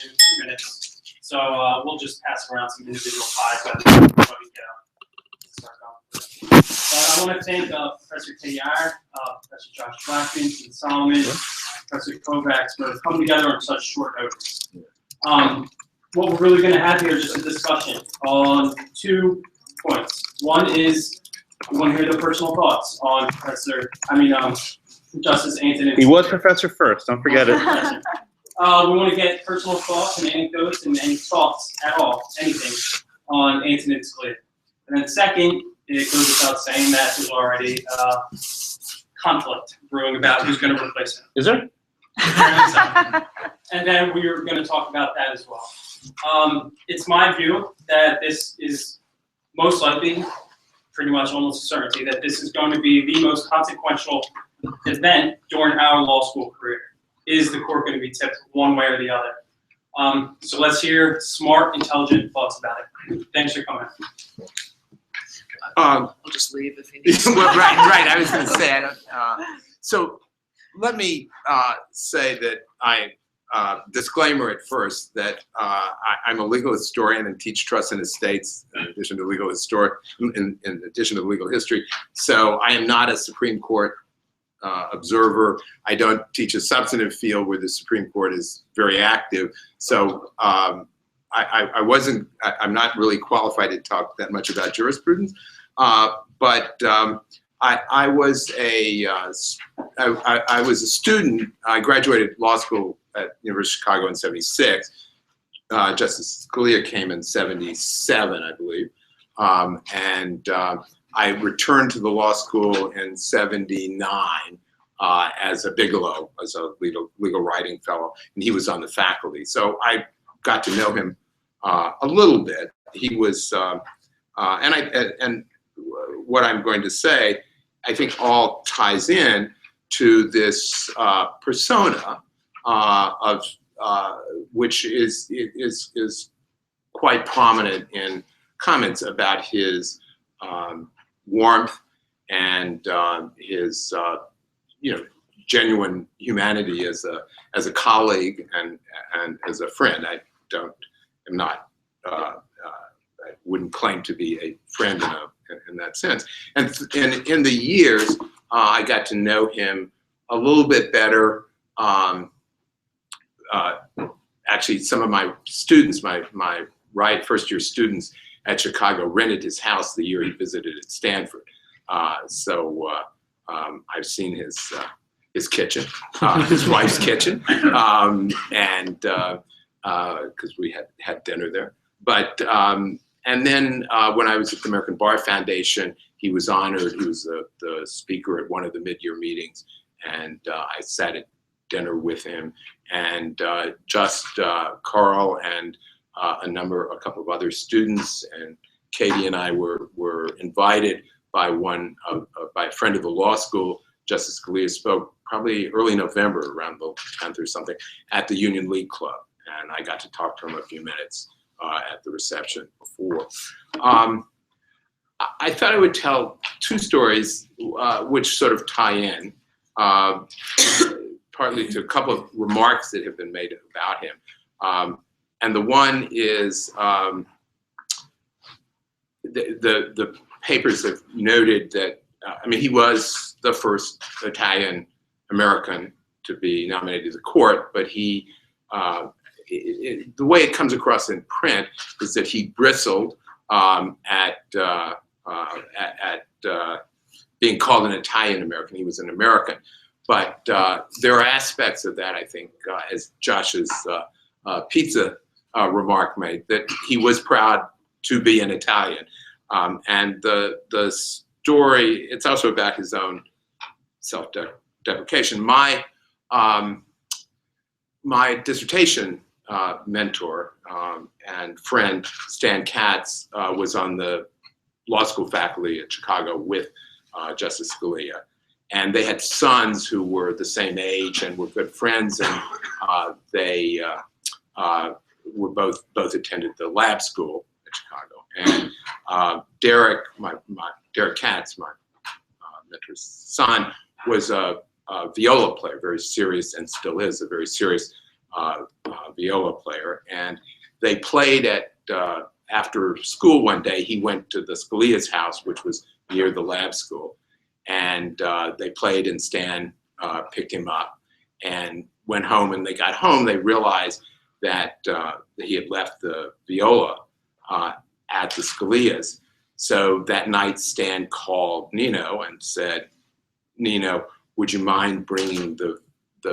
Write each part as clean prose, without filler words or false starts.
in 2 minutes. So we'll just pass around some individual pies. I want to thank Professor Eyer, Professor Josh Blackman, Dean Solomon, Professor Kovacs for coming together on such short notice. What we're really going to have here is just a discussion on 2 points. One is we want to hear the personal thoughts on Justice Antonin. He was professor first, don't forget it. We want to get personal thoughts and anecdotes and any thoughts at all, anything, on Antonin Scalia. And then second, it goes without saying that there's already conflict brewing about who's going to replace him. Is there? And then we're going to talk about that as well. It's my view that this is most likely, pretty much almost a certainty, that this is going to be the most consequential event during our law school career. Is the court going to be tipped one way or the other? So let's hear smart, intelligent thoughts about it. Thanks for coming. I'll just leave if he needs to. Well, right. I was going to say, I don't, so let me say that disclaimer at first that I'm a legal historian and teach trust and estates in addition to legal history. So I am not a Supreme Court observer. I don't teach a substantive field where the Supreme Court is very active. So I'm not really qualified to talk that much about jurisprudence. But I was a student. I graduated law school at University of Chicago in '76. Justice Scalia came in '77, I believe. I returned to the law school in '79 as a Bigelow, as a legal writing fellow, and he was on the faculty. So I got to know him a little bit. He was, and what I'm going to say, I think all ties in to this persona of which is quite prominent in comments about his warmth and his genuine humanity as a colleague and as a friend. I wouldn't claim to be a friend in that sense. And in the years, I got to know him a little bit better. Actually, some of my students, my first-year students at Chicago, rented his house the year he visited at Stanford. So I've seen his kitchen, his wife's kitchen, and because we had dinner there. But and then when I was at the American Bar Foundation, he was honored. He was the speaker at one of the mid-year meetings, and I sat at dinner with him. And just Carl and a couple of other students, and Katie and I were invited by by a friend of the law school. Justice Scalia spoke probably early November, around the 10th or something, at the Union League Club, and I got to talk to him a few minutes at the reception before. I thought I would tell 2 stories which sort of tie in, partly to a couple of remarks that have been made about him. And the one is the papers have noted that, he was the first Italian-American to be nominated to the court, but he, the way it comes across in print is that he bristled at being called an Italian-American. He was an American. But there are aspects of that, I think, as Josh's pizza remark made, that he was proud to be an Italian. And the story, it's also about his own self-deprecation. My dissertation mentor and friend, Stan Katz, was on the law school faculty at Chicago with Justice Scalia. And they had sons who were the same age and were good friends, and they were both attended the lab school at Chicago. And Derek Katz, my mentor's son, was a viola player, very serious, and still is a very serious viola player, and they played at after school one day. He went to the Scalias house, which was near the lab school, and they played, and Stan picked him up and went home. And they got home, they realized that he had left the viola at the Scalias. So that night, Stan called Nino and said, "Nino, would you mind bringing the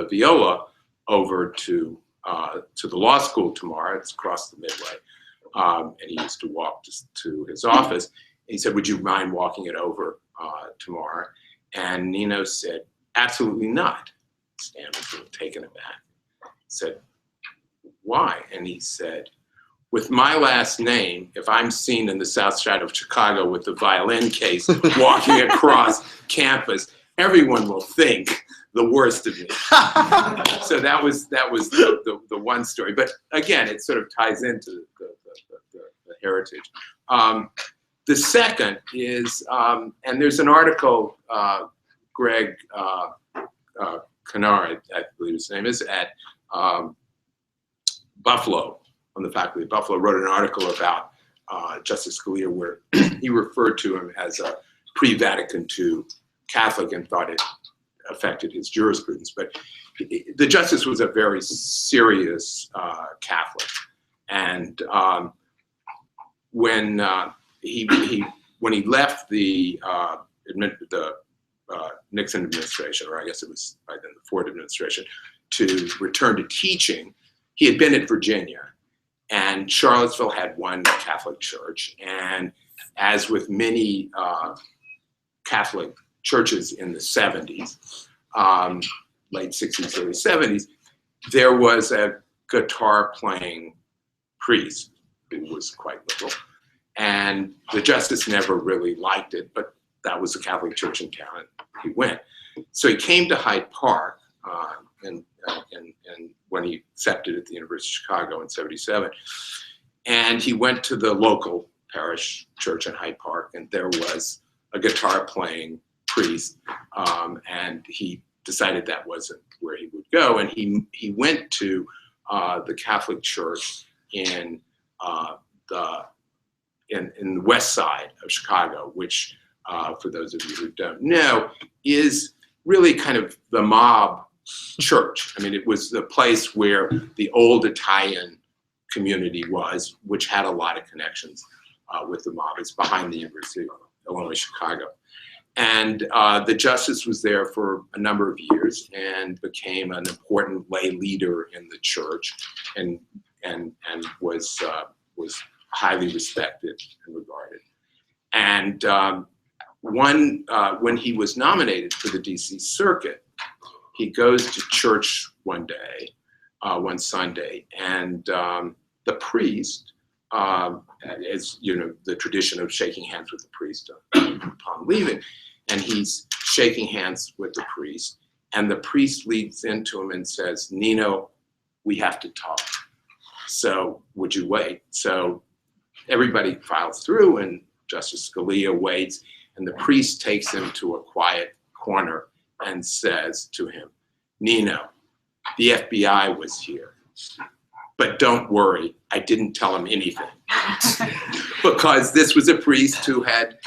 viola over to the law school tomorrow? It's across the Midway." And he used to walk to his office. He said, "Would you mind walking it over tomorrow?" And Nino said, "Absolutely not." Stan was a little taken aback. He said, "Why?" And he said, "With my last name, if I'm seen in the South Side of Chicago with the violin case walking across campus, everyone will think the worst of me." So that was the one story. But again, it sort of ties into the heritage. The second is, and there's an article, Greg Kennard, I believe his name is, at Buffalo, on the faculty of Buffalo, wrote an article about Justice Scalia where he referred to him as a pre-Vatican II Catholic and thought it affected his jurisprudence. But the justice was a very serious Catholic. And when he left the Nixon administration, or I guess it was by then the Ford administration, to return to teaching, he had been at Virginia, and Charlottesville had one Catholic church. And as with many Catholic churches in the 70s, late 60s, early 70s, there was a guitar playing priest who was quite liberal. And the justice never really liked it, but that was the Catholic church in town, and he went. So he came to Hyde Park, and when he accepted at the University of Chicago in '77, and he went to the local parish church in Hyde Park, and there was a guitar playing priest, and he decided that wasn't where he would go, and he went to the Catholic church in the west side of Chicago, which, for those of you who don't know, is really kind of the mob church. I mean, it was the place where the old Italian community was, which had a lot of connections with the mob. It's behind the University of Illinois Chicago. And the justice was there for a number of years and became an important lay leader in the church, and was highly respected and regarded. And when he was nominated for the DC Circuit, he goes to church one day, one Sunday, and the priest, as you know, the tradition of shaking hands with the priest upon leaving, and he's shaking hands with the priest, and the priest leads into him and says, "Nino, we have to talk. So would you wait?" So everybody files through, and Justice Scalia waits, and the priest takes him to a quiet corner and says to him, "Nino, the FBI was here, but don't worry, I didn't tell him anything." Because this was a priest who had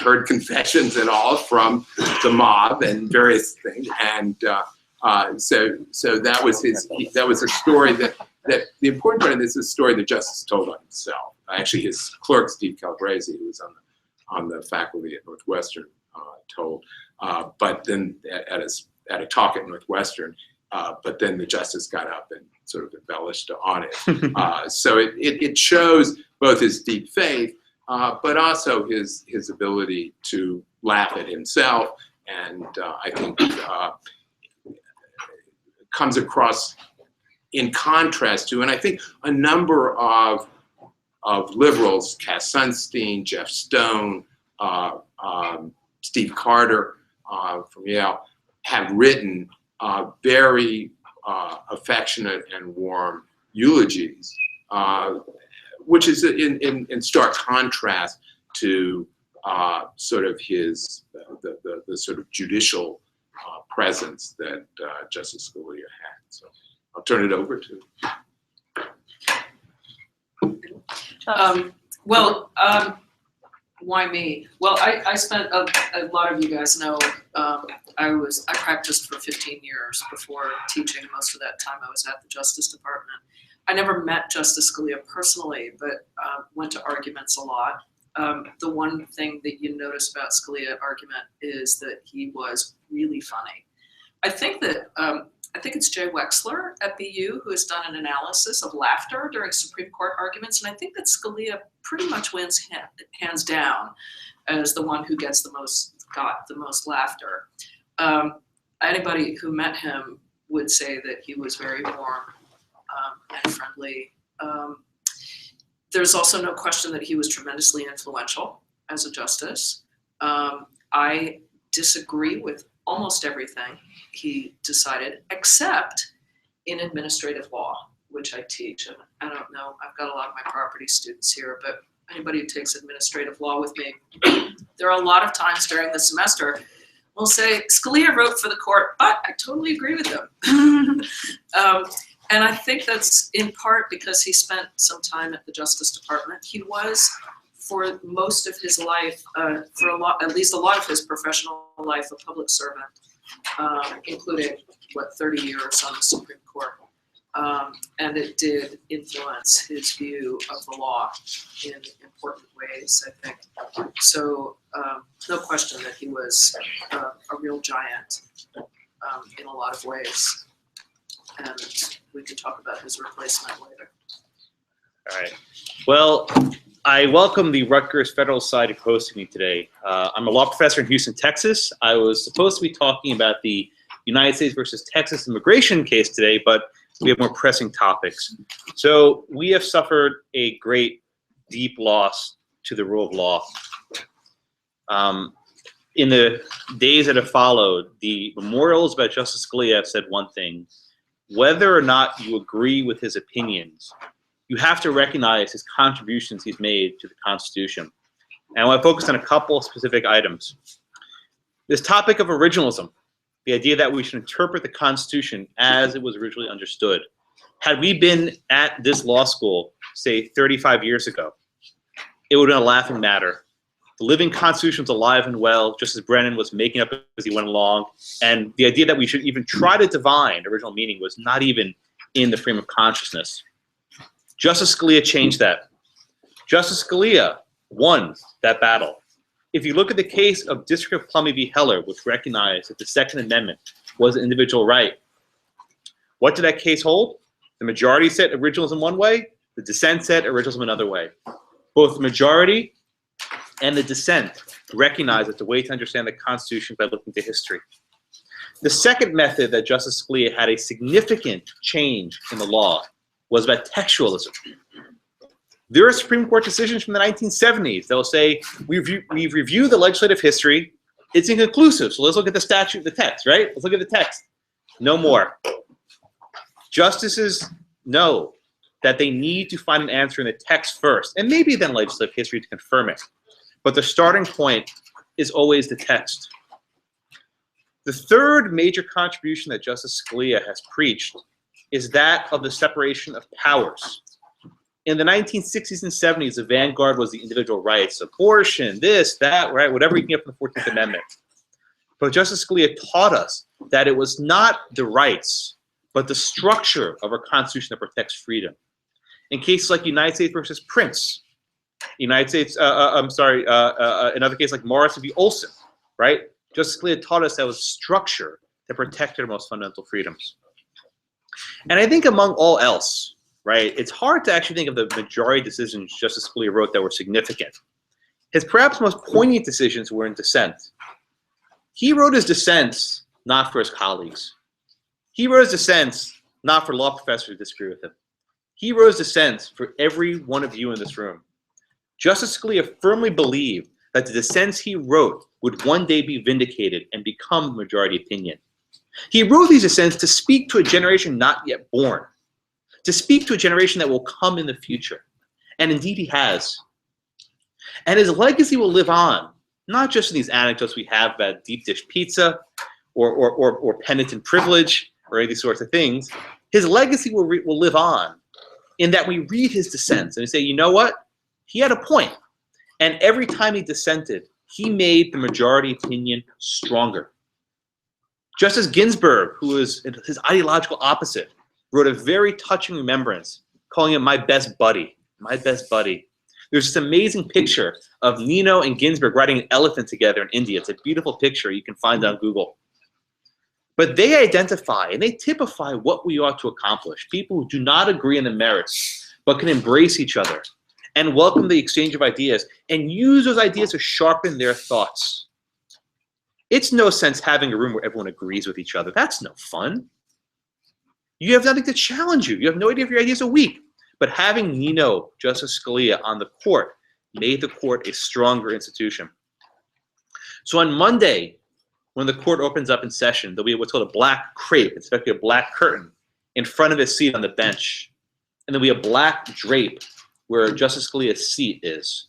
heard confessions and all from the mob and various things, and so that was that was a story that the important part of this is a story that Justice told on himself. Actually, his clerk, Steve Calabrese, who was on the faculty at Northwestern, told. But then at a talk at Northwestern, but then the justice got up and sort of embellished on it. So it shows both his deep faith, but also his ability to laugh at himself, and I think comes across in contrast to, and I think a number of liberals, Cass Sunstein, Jeff Stone, Steve Carter from Yale, have written very affectionate and warm eulogies, which is in stark contrast to sort of the sort of judicial presence that Justice Scalia had. So I'll turn it over to. Why me? Well, I spent a lot of you guys know I practiced for 15 years before teaching. Most of that time I was at the Justice Department. I never met Justice Scalia personally, but went to arguments a lot. The one thing that you notice about Scalia argument is that he was really funny. I think it's Jay Wexler at BU who has done an analysis of laughter during Supreme Court arguments, and I think that Scalia pretty much wins hands down as the one who got the most laughter. Anybody who met him would say that he was very warm and friendly. There's also no question that he was tremendously influential as a justice. I disagree with almost everything he decided, except in administrative law, which I teach. And I don't know, I've got a lot of my property students here, but anybody who takes administrative law with me, there are a lot of times during the semester we'll say, Scalia wrote for the court, but I totally agree with him. And I think that's in part because he spent some time at the Justice Department. He was, for most of his life, at least a lot of his professional life, a public servant, including, 30 years on the Supreme Court. And it did influence his view of the law in important ways, I think. So no question that he was a real giant in a lot of ways. And we could talk about his replacement later. All right. Well, I welcome the Rutgers Federal Society for hosting me today. I'm a law professor in Houston, Texas. I was supposed to be talking about the United States versus Texas immigration case today, but we have more pressing topics. So we have suffered a great, deep loss to the rule of law. In the days that have followed, the memorials about Justice Scalia have said one thing: whether or not you agree with his opinions, you have to recognize his contributions he's made to the Constitution. And I want to focus on a couple specific items. This topic of originalism, the idea that we should interpret the Constitution as it was originally understood. Had we been at this law school, say 35 years ago, it would have been a laughing matter. The living Constitution was alive and well, just as Brennan was making up as he went along. And the idea that we should even try to divine original meaning was not even in the frame of consciousness. Justice Scalia changed that. Justice Scalia won that battle. If you look at the case of District of Columbia v. Heller, which recognized that the Second Amendment was an individual right, what did that case hold? The majority said originalism one way, the dissent said originalism another way. Both the majority and the dissent recognized that the way to understand the Constitution by looking to history. The second method that Justice Scalia had a significant change in the law was about textualism. There are Supreme Court decisions from the 1970s that will say, we've reviewed the legislative history, it's inconclusive, so let's look at the statute, the text, right? Let's look at the text. No more. Justices know that they need to find an answer in the text first, and maybe then legislative history to confirm it. But the starting point is always the text. The third major contribution that Justice Scalia has preached is that of the separation of powers. In the 1960s and 70s, the vanguard was the individual rights, abortion, this, that, right, whatever you can get from the 14th Amendment. But Justice Scalia taught us that it was not the rights, but the structure of our Constitution that protects freedom. In cases like United States versus Prince, another case like Morrison v. Olson, right? Justice Scalia taught us that was structure that protected our most fundamental freedoms. And I think among all else, right, it's hard to actually think of the majority of decisions Justice Scalia wrote that were significant. His perhaps most poignant decisions were in dissent. He wrote his dissents not for his colleagues. He wrote his dissents not for law professors who disagree with him. He wrote his dissents for every one of you in this room. Justice Scalia firmly believed that the dissents he wrote would one day be vindicated and become majority opinion. He wrote these dissents to speak to a generation not yet born, to speak to a generation that will come in the future. And indeed he has. And his legacy will live on, not just in these anecdotes we have about deep dish pizza or penitent privilege or any of these sorts of things. his legacy will live on in that we read his dissents and we say, you know what? He had a point. And every time he dissented, he made the majority opinion stronger. Justice Ginsburg, who was his ideological opposite, wrote a very touching remembrance, calling him my best buddy, my best buddy. There's this amazing picture of Nino and Ginsburg riding an elephant together in India. It's a beautiful picture. You can find it on Google. But they identify and they typify what we ought to accomplish. People who do not agree on the merits, but can embrace each other and welcome the exchange of ideas and use those ideas to sharpen their thoughts. It's no sense having a room where everyone agrees with each other. That's no fun. You have nothing to challenge you. You have no idea if your ideas are weak. But having Nino, Justice Scalia, on the court made the court a stronger institution. So on Monday, when the court opens up in session, there'll be what's called a black crepe. It's effectively a black curtain in front of his seat on the bench. And there'll be a black drape where Justice Scalia's seat is.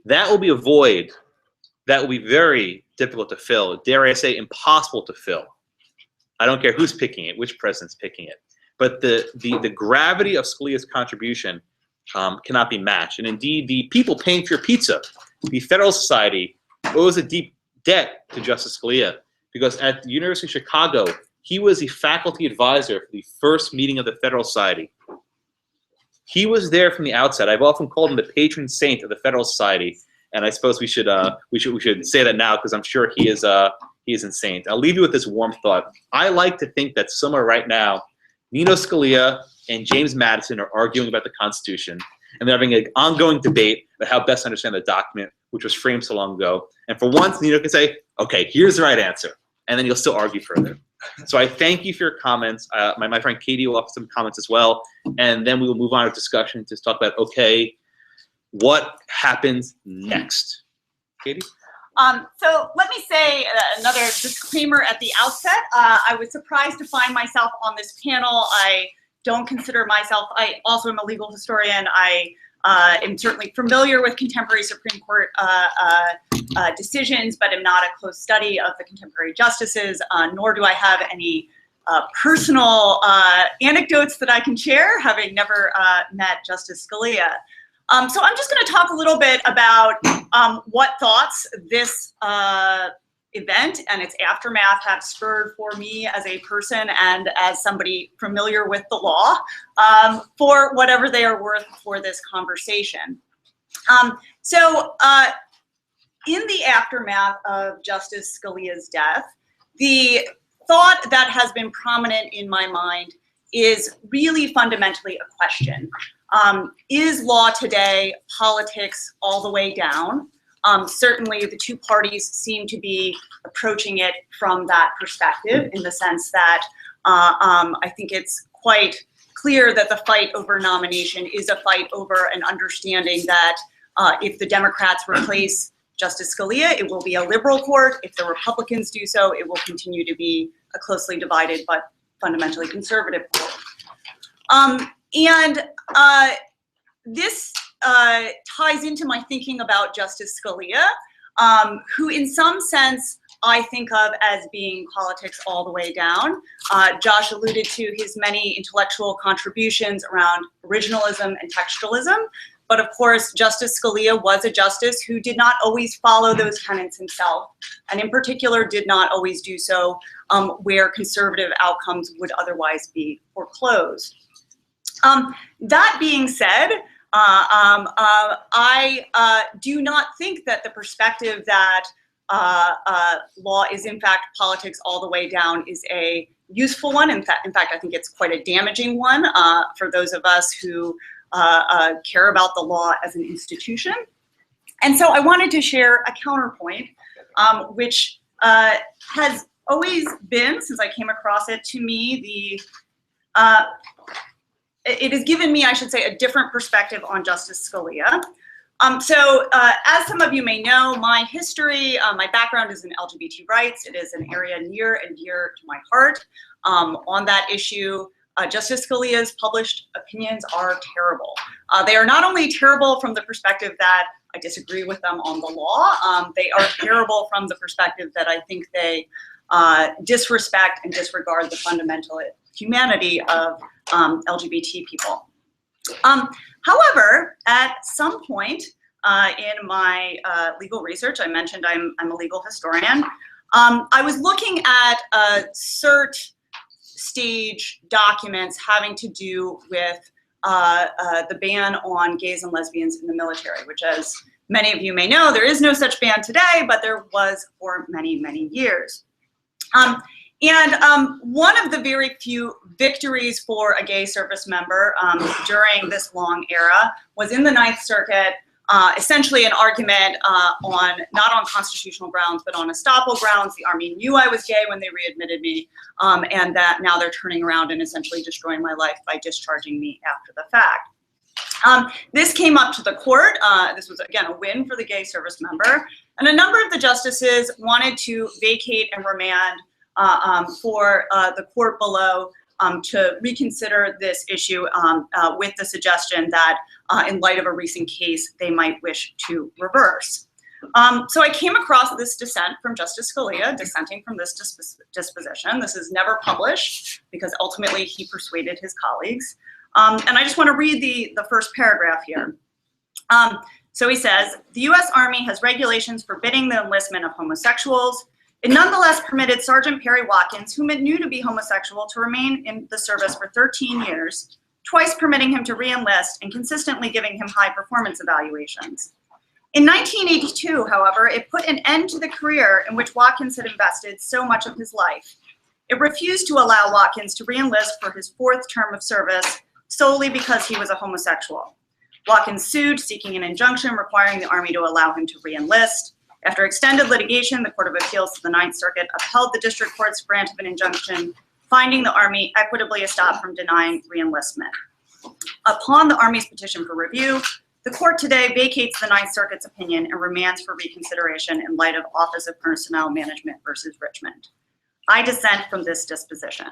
That will be a void that will be very difficult to fill. Dare I say, impossible to fill. I don't care who's picking it, which president's picking it. But the gravity of Scalia's contribution cannot be matched. And indeed, the people paying for your pizza, the Federalist Society, owes a deep debt to Justice Scalia, because at the University of Chicago, he was the faculty advisor for the first meeting of the Federalist Society. He was there from the outset. I've often called him the patron saint of the Federalist Society, and I suppose we should say that now, because I'm sure he is insane. I'll leave you with this warm thought. I like to think that somewhere right now, Nino Scalia and James Madison are arguing about the Constitution, and they're having an ongoing debate about how best to understand the document, which was framed so long ago. And for once, Nino can say, okay, here's the right answer. And then you'll still argue further. So I thank you for your comments. My friend Katie will offer some comments as well. And then we will move on to discussion to talk about, okay, what happens next? Katie? So let me say another disclaimer at the outset. I was surprised to find myself on this panel. I don't consider myself, I also am a legal historian. I am certainly familiar with contemporary Supreme Court decisions, but am not a close study of the contemporary justices, nor do I have any personal anecdotes that I can share, having never met Justice Scalia. So I'm just going to talk a little bit about what thoughts this event and its aftermath have spurred for me as a person and as somebody familiar with the law, for whatever they are worth for this conversation. In the aftermath of Justice Scalia's death, the thought that has been prominent in my mind is really fundamentally a question. Is law today politics all the way down? Certainly the two parties seem to be approaching it from that perspective, in the sense that I think it's quite clear that the fight over nomination is a fight over an understanding that if the Democrats replace Justice Scalia, it will be a liberal court. If the Republicans do so, it will continue to be a closely divided but fundamentally conservative court. This ties into my thinking about Justice Scalia, who in some sense I think of as being politics all the way down. Josh alluded to his many intellectual contributions around originalism and textualism, but of course Justice Scalia was a justice who did not always follow those tenets himself, and in particular did not always do so where conservative outcomes would otherwise be foreclosed. That being said, I do not think that the perspective that law is in fact politics all the way down is a useful one. In fact, I think it's quite a damaging one for those of us who care about the law as an institution. And so I wanted to share a counterpoint, which has always been, since I came across it, to me, it has given me, I should say, a different perspective on Justice Scalia. As some of you may know, my history, my background is in LGBT rights. It is an area near and dear to my heart. On that issue, Justice Scalia's published opinions are terrible. They are not only terrible from the perspective that I disagree with them on the law, they are terrible from the perspective that I think they disrespect and disregard the humanity of LGBT people. However, at some point in my legal research, I mentioned I'm a legal historian, I was looking at cert stage documents having to do with the ban on gays and lesbians in the military, which, as many of you may know, there is no such ban today, but there was for many, many years. One of the very few victories for a gay service member during this long era was in the Ninth Circuit, essentially an argument not on constitutional grounds, but on estoppel grounds. The Army knew I was gay when they readmitted me, and that now they're turning around and essentially destroying my life by discharging me after the fact. This came up to the court. This was, again, a win for the gay service member. And a number of the justices wanted to vacate and remand for the court below to reconsider this issue with the suggestion that in light of a recent case, they might wish to reverse. So I came across this dissent from Justice Scalia, dissenting from this disposition. This is never published because ultimately he persuaded his colleagues. And I just want to read the first paragraph here. So he says, the U.S. Army has regulations forbidding the enlistment of homosexuals. It nonetheless permitted Sergeant Perry Watkins, whom it knew to be homosexual, to remain in the service for 13 years, twice permitting him to re-enlist and consistently giving him high performance evaluations. In 1982, however, it put an end to the career in which Watkins had invested so much of his life. It refused to allow Watkins to re-enlist for his 4th term of service solely because he was a homosexual. Watkins sued, seeking an injunction requiring the Army to allow him to re-enlist. After extended litigation, the Court of Appeals to the Ninth Circuit upheld the district court's grant of an injunction, finding the Army equitably stopped from denying re-enlistment. Upon the Army's petition for review, the court today vacates the Ninth Circuit's opinion and remands for reconsideration in light of Office of Personnel Management versus Richmond. I dissent from this disposition.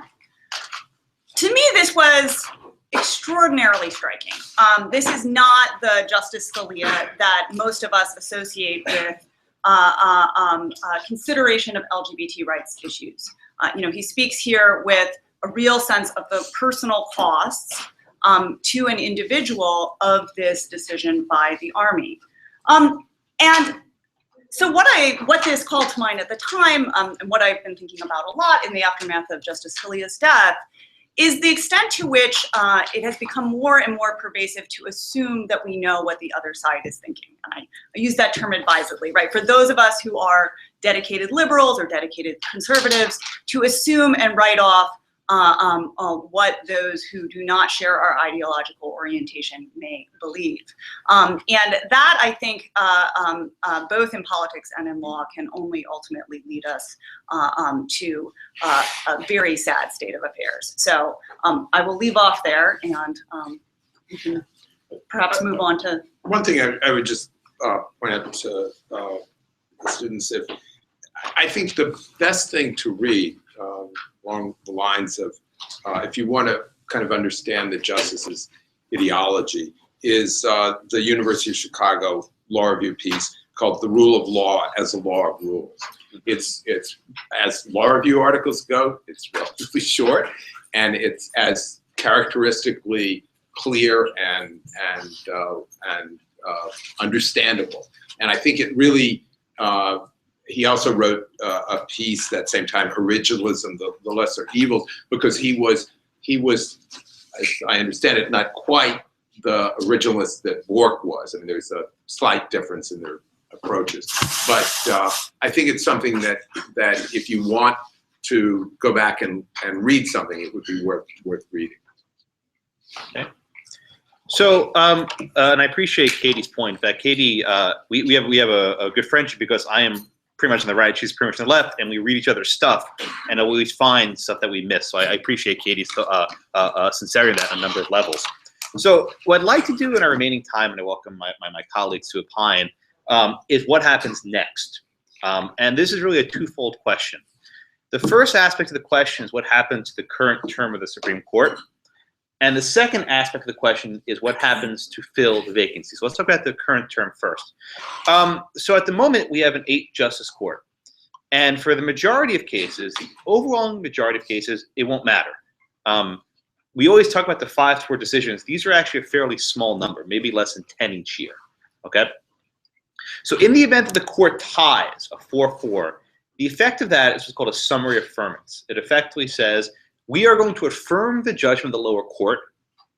To me, this was extraordinarily striking. This is not the Justice Scalia that most of us associate with consideration of LGBT rights issues. He speaks here with a real sense of the personal costs to an individual of this decision by the Army. And so what this called to mind at the time, and what I've been thinking about a lot in the aftermath of Justice Scalia's death, is the extent to which it has become more and more pervasive to assume that we know what the other side is thinking. And I use that term advisedly, right? For those of us who are dedicated liberals or dedicated conservatives, to assume and write off what those who do not share our ideological orientation may believe. And that, I think, both in politics and in law, can only ultimately lead us to a very sad state of affairs. So I will leave off there, and we can perhaps move on to. One thing I would just point out to the students, I think the best thing to read along the lines of, if you want to kind of understand the justice's ideology, is the University of Chicago law review piece called "The Rule of Law as a Law of Rules." It's as law review articles go, it's relatively short, and it's as characteristically clear and understandable. And I think it really. He also wrote a piece that same time, Originalism, the Lesser Evils, because he was, as I understand it, not quite the originalist that Bork was. I mean, there's a slight difference in their approaches. But I think it's something that if you want to go back and read something, it would be worth reading. Okay. So, and I appreciate Katie's point. In fact, Katie, we have a good friendship because I am pretty much on the right, she's pretty much on the left, and we read each other's stuff, and I always find stuff that we miss. So I appreciate Katie's sincerity in that on a number of levels. So what I'd like to do in our remaining time, and I welcome my colleagues to opine, is what happens next. And this is really a twofold question. The first aspect of the question is what happens to the current term of the Supreme Court. And the second aspect of the question is what happens to fill the vacancy. So let's talk about the current term first. So at the moment, we have an 8-justice court. And for the majority of cases, the overwhelming majority of cases, it won't matter. We always talk about the 5-4 decisions. These are actually a fairly small number, maybe less than 10 each year, okay? So in the event that the court ties a 4-4, the effect of that is what's called a summary affirmance. It effectively says, we are going to affirm the judgment of the lower court.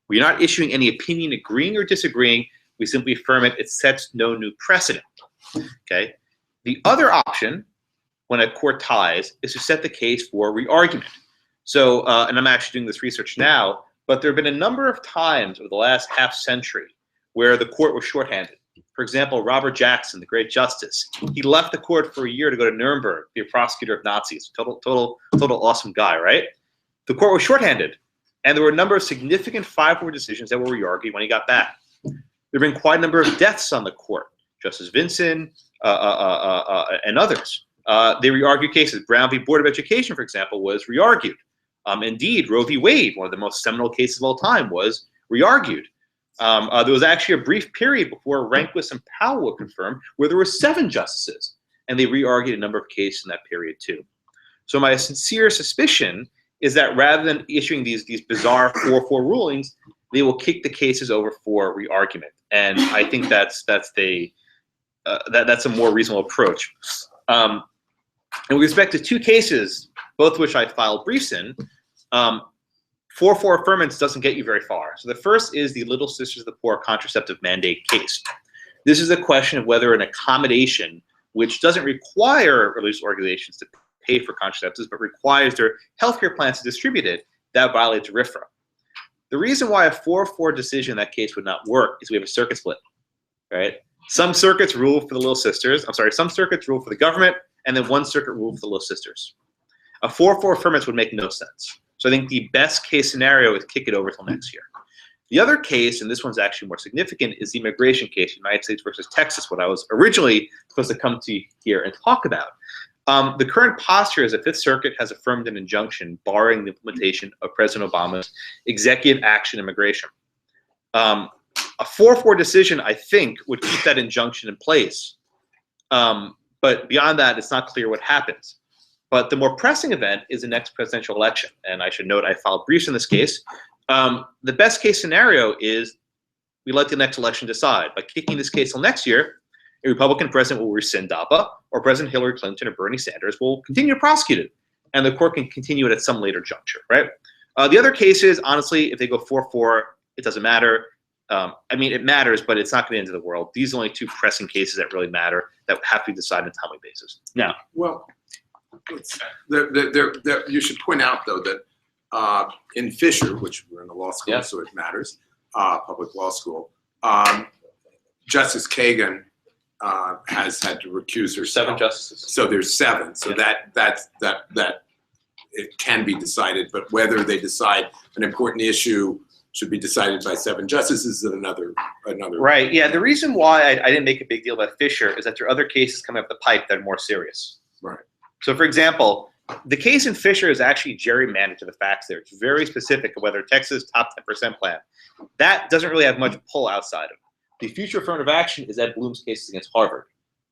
We're not issuing any opinion agreeing or disagreeing. We simply affirm it. It sets no new precedent, okay? The other option when a court ties is to set the case for re-argument. So, and I'm actually doing this research now, but there have been a number of times over the last half century where the court was shorthanded. For example, Robert Jackson, the great justice, he left the court for a year to go to Nuremberg, be a prosecutor of Nazis. Total awesome guy, right? The court was shorthanded, and there were a number of significant 5-4 decisions that were re-argued when he got back. There have been quite a number of deaths on the court. Justice Vinson and others. They re-argued cases. Brown v. Board of Education, for example, was re-argued. Indeed, Roe v. Wade, one of the most seminal cases of all time, was re-argued. There was actually a brief period before Rehnquist and Powell were confirmed where there were 7 justices, and they re-argued a number of cases in that period too. So my sincere suspicion is that rather than issuing these bizarre 4-4 rulings, they will kick the cases over for re-argument, and I think that's a more reasonable approach. And with respect to 2 cases, both of which I filed briefs in, 4-4 affirmance doesn't get you very far. So the first is the Little Sisters of the Poor contraceptive mandate case. This is a question of whether an accommodation, which doesn't require religious organizations to pay for contraceptives, but requires their healthcare plans to distribute it, that violates RFRA. The reason why a 4-4 decision in that case would not work is we have a circuit split, right? Some circuits rule for the Little Sisters. Some circuits rule for the government, and then one circuit rule for the Little Sisters. A 4-4 affirmance would make no sense. So I think the best case scenario is kick it over till next year. The other case, and this one's actually more significant, is the immigration case, United States versus Texas, what I was originally supposed to come to here and talk about. The current posture is the Fifth Circuit has affirmed an injunction barring the implementation of President Obama's executive action immigration. A 4-4 decision, I think, would keep that injunction in place. But beyond that, it's not clear what happens. But the more pressing event is the next presidential election. And I should note I filed briefs in this case. The best case scenario is we let the next election decide. By kicking this case till next year, a Republican president will rescind DAPA, or President Hillary Clinton or Bernie Sanders will continue to prosecute it. And the court can continue it at some later juncture, right? The other cases, honestly, if they go 4-4, it doesn't matter. I mean, it matters, but it's not going to end the world. These are only 2 pressing cases that really matter that have to be decided on a timely basis. Now, well, you should point out, though, that in Fisher, which we're in the law school, so it matters, public law school, Justice Kagan has had to recuse herself. 7 justices. So there's 7. So that it can be decided, but whether they decide an important issue should be decided by 7 justices is another. Right. Yeah. The reason why I didn't make a big deal about Fisher is that there are other cases coming up the pipe that are more serious. Right. So, for example, the case in Fisher is actually gerrymandered to the facts there. It's very specific of whether Texas top 10% plan. That doesn't really have much pull outside of it. The future affirmative action is Ed Bloom's cases against Harvard,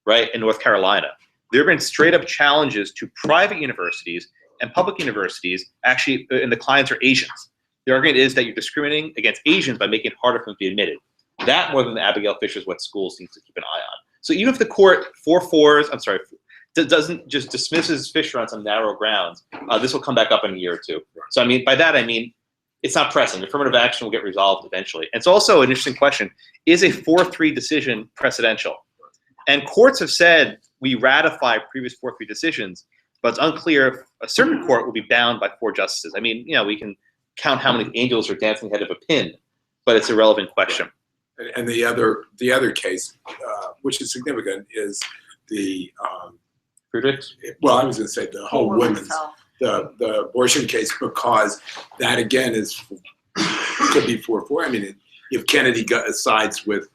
right, in North Carolina. There have been straight up challenges to private universities and public universities, actually, and the clients are Asians. The argument is that you're discriminating against Asians by making it harder for them to be admitted. That, more than Abigail Fisher's what schools need to keep an eye on. So even if the court doesn't just dismisses Fisher on some narrow grounds, this will come back up in a year or 2. So I mean, by that I mean, it's not pressing. Affirmative action will get resolved eventually. And it's also an interesting question. Is a 4-3 decision precedential? And courts have said we ratify previous 4-3 decisions, but it's unclear if a certain court will be bound by 4 justices. I mean, you know, we can count how many angels are dancing ahead of a pin, but it's a relevant question. And the other case, which is significant, is the Friedrichs? Well, I was going to say the whole women's the abortion case, because that again could be 4-4. I mean, if Kennedy sides with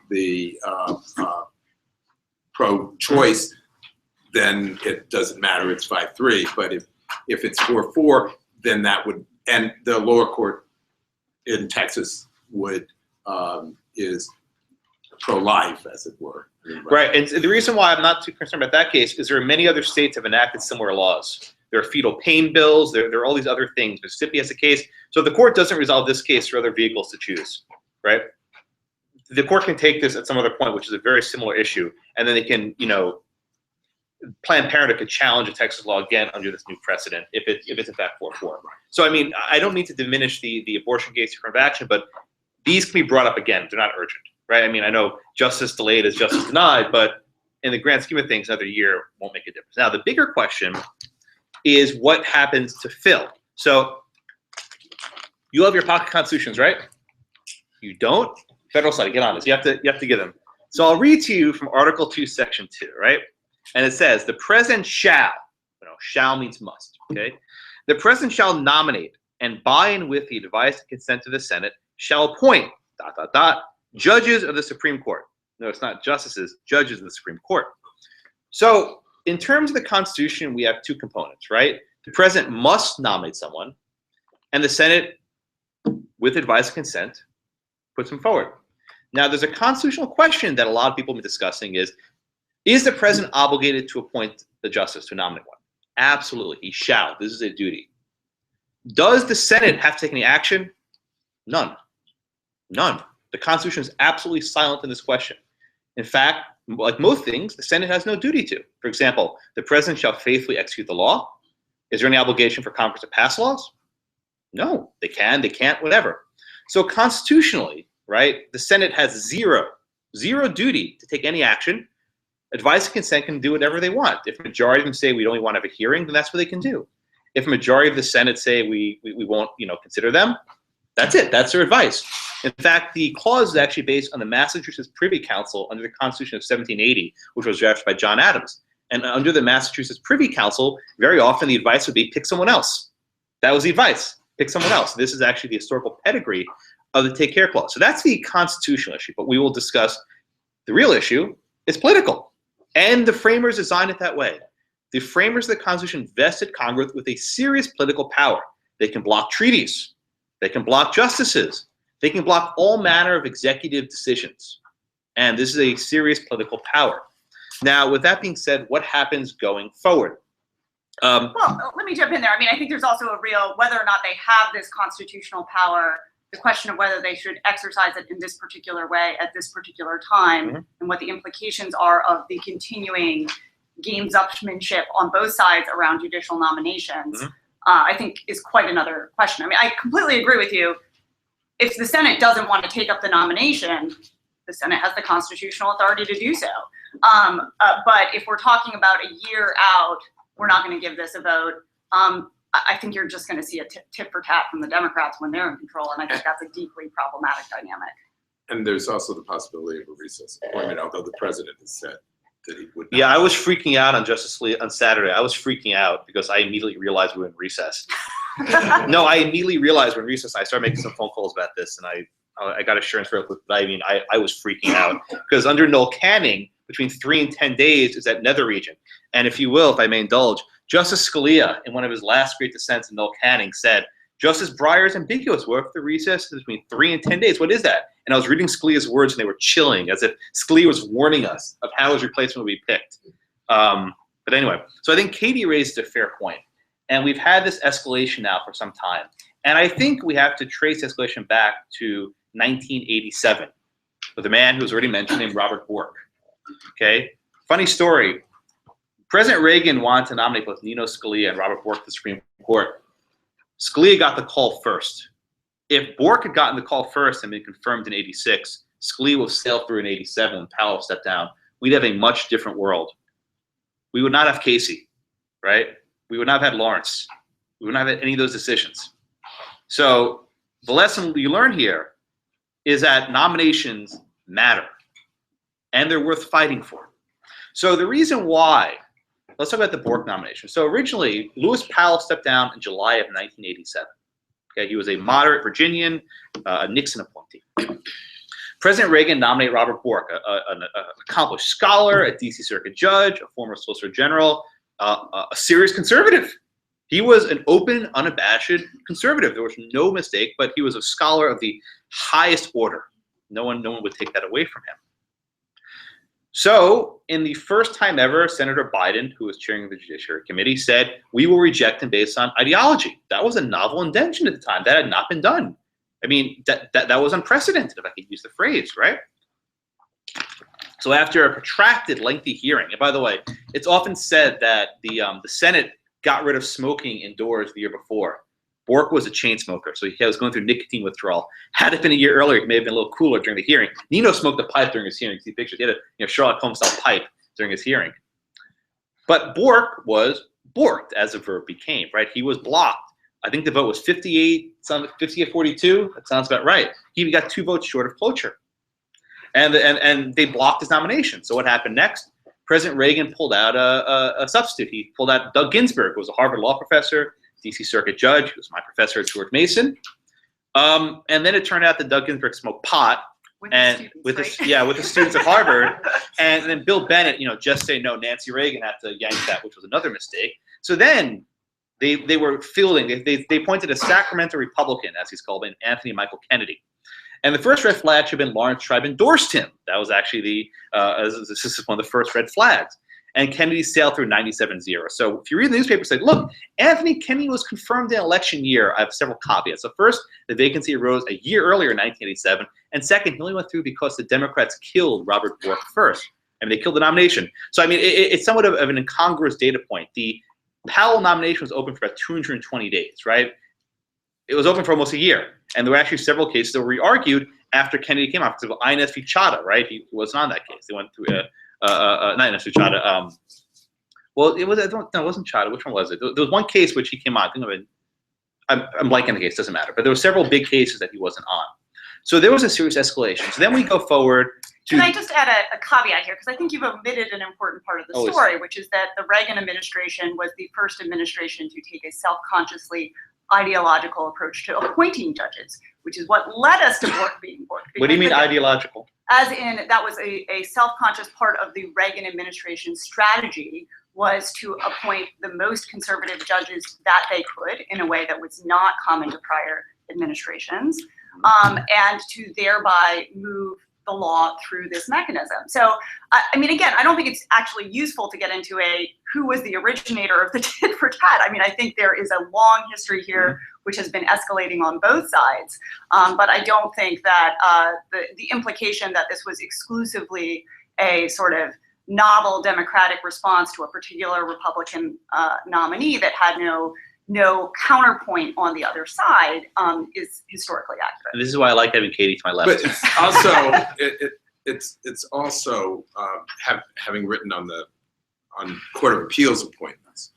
the pro-choice, then it doesn't matter. It's 5-3. But if it's 4-4, then that would, and the lower court in Texas would is pro-life, as it were. Right, and the reason why I'm not too concerned about that case is there are many other states that have enacted similar laws. there are fetal pain bills, there are all these other things. Mississippi has a case. So if the court doesn't resolve this case, there are other vehicles to choose, right? The court can take this at some other point, which is a very similar issue, and then they can, Planned Parenthood could challenge a Texas law again under this new precedent if it's in fact 4-4. So I mean, I don't mean to diminish the abortion case from action, but these can be brought up again. They're not urgent, right? I mean, I know justice delayed is justice denied, but in the grand scheme of things, another year won't make a difference. Now, the bigger question is what happens to Phil. So you have your pocket constitutions, right? You don't? Federal side, get on this. You have to give them. So I'll read to you from Article 2, Section 2, right? And it says, the president shall, shall means must, okay? The president shall nominate and by and with the advice and consent of the Senate shall appoint, ... judges of the Supreme Court. No, it's not justices, judges of the Supreme Court. So in terms of the Constitution, we have two components, right? The president must nominate someone, and the Senate, with advice and consent, puts him forward. Now, there's a constitutional question that a lot of people have been discussing is the president obligated to appoint the justice, to nominate one? Absolutely, he shall. This is a duty. Does the Senate have to take any action? None. None. The Constitution is absolutely silent in this question. In fact, like most things, the Senate has no duty to. For example, the president shall faithfully execute the law. Is there any obligation for Congress to pass laws? No, they can, they can't, whatever. So constitutionally, right, the Senate has zero duty to take any action. Advice and consent can do whatever they want. If a majority of them say we only want to have a hearing, then that's what they can do. If a majority of the Senate say we won't, consider them, that's it. That's their advice. In fact, the clause is actually based on the Massachusetts Privy Council under the Constitution of 1780, which was drafted by John Adams. And under the Massachusetts Privy Council, very often the advice would be pick someone else. That was the advice. Pick someone else. This is actually the historical pedigree of the Take Care Clause. So that's the constitutional issue. But we will discuss the real issue is political. And the framers designed it that way. The framers of the Constitution vested Congress with a serious political power. They can block treaties. They can block justices. They can block all manner of executive decisions. And this is a serious political power. Now, with that being said, what happens going forward? Well, let me jump in there. I mean, I think there's also a real, whether or not they have this constitutional power, the question of whether they should exercise it in this particular way at this particular time, and what the implications are of the continuing gamesmanship on both sides around judicial nominations, I think is quite another question. I mean, I completely agree with you. If the Senate doesn't want to take up the nomination, the Senate has the constitutional authority to do so. But if we're talking about a year out, we're not going to give this a vote. I think you're just going to see a tit for tat from the Democrats when they're in control, and I think that's a deeply problematic dynamic. And there's also the possibility of a recess appointment, although the president has said that he would not. Yeah, I was freaking out on Justice Scalia on Saturday. I was freaking out because I immediately realized we were in recess. No, I immediately realized we're in recess. I started making some phone calls about this, and I got assurance real quick. But I mean, I was freaking out because under Noel Canning, between 3 and 10 days is that nether region. And if you will, if I may indulge, Justice Scalia, in one of his last great dissents in Noel Canning, said, Justice Breyer is ambiguous. What if the recess is between 3 and 10 days? What is that? And I was reading Scalia's words, and they were chilling, as if Scalia was warning us of how his replacement would be picked. But anyway, so I think Katie raised a fair point. And we've had this escalation now for some time. And I think we have to trace escalation back to 1987 with a man who was already mentioned named Robert Bork. Okay, funny story. President Reagan wanted to nominate both Nino Scalia and Robert Bork to the Supreme Court. Scalia got the call first. If Bork had gotten the call first and been confirmed in 86, Scalia will sail through in 87 when Powell stepped down. We'd have a much different world. We would not have Casey, right? We would not have had Lawrence. We would not have had any of those decisions. So the lesson you learn here is that nominations matter, and they're worth fighting for. So the reason why, let's talk about the Bork nomination. So originally, Lewis Powell stepped down in July of 1987. Okay, he was a moderate Virginian, a Nixon appointee. President Reagan nominated Robert Bork, an accomplished scholar, a DC Circuit judge, a former Solicitor General, a serious conservative. He was an open, unabashed conservative. There was no mistake, but he was a scholar of the highest order. No one would take that away from him. So in the first time ever, Senator Biden, who was chairing the Judiciary Committee, said, we will reject him based on ideology. That was a novel invention at the time. That had not been done. I mean, that was unprecedented, if I could use the phrase, right? So after a protracted, lengthy hearing, and by the way, it's often said that the Senate got rid of smoking indoors the year before. Bork was a chain smoker, so he was going through nicotine withdrawal. Had it been a year earlier, it may have been a little cooler during the hearing. Nino smoked a pipe during his hearing. You see pictures. He had a Sherlock Holmes-style pipe during his hearing. But Bork was borked, as the verb became, right? He was blocked. I think the vote was 58-42. That sounds about right. He got 2 votes short of cloture. And they blocked his nomination. So what happened next? President Reagan pulled out a substitute. He pulled out Doug Ginsburg, who was a Harvard law professor, DC Circuit judge, who was my professor at George Mason. And then it turned out that Doug Ginsburg smoked pot with the students at Harvard. And then Bill Bennett, just say no, Nancy Reagan had to yank that, which was another mistake. So then they were fielding, they pointed a Sacramento Republican, as he's called, Anthony Michael Kennedy. And the first red flag should have been Lawrence Tribe endorsed him. That was actually this is one of the first red flags. And Kennedy sailed through 97-0. So if you read the newspaper, say, look, Anthony Kennedy was confirmed in election year. I have several caveats. So first, the vacancy arose a year earlier in 1987. And second, he only went through because the Democrats killed Robert Bork first. I mean, they killed the nomination. So, I mean, it's somewhat of an incongruous data point. The Powell nomination was open for about 220 days, right? It was open for almost a year. And there were actually several cases that were re-argued after Kennedy came out. For example, Inez v. Chadha, right? He wasn't on that case. They went through not Inez v. Chadha. Well, it wasn't Chadha. Which one was it? There was one case which he came on. I'm blanking the case. Doesn't matter. But there were several big cases that he wasn't on. So there was a serious escalation. So then we go forward to. Can I just add a caveat here? Because I think you've omitted an important part of the story, which is that the Reagan administration was the first administration to take a self-consciously ideological approach to appointing judges, which is what led us to Bork being Bork. What do you mean ideological? As in, that was a self-conscious part of the Reagan administration's strategy, was to appoint the most conservative judges that they could in a way that was not common to prior administrations, and to thereby move the law through this mechanism. So, I mean, again, I don't think it's actually useful to get into who was the originator of the tit for tat. I mean, I think there is a long history here which has been escalating on both sides. But I don't think that the implication that this was exclusively a sort of novel democratic response to a particular Republican nominee that had no counterpoint on the other side is historically accurate. And this is why I like having Katie to my left. But it's also it's also having written on Court of Appeals appointments,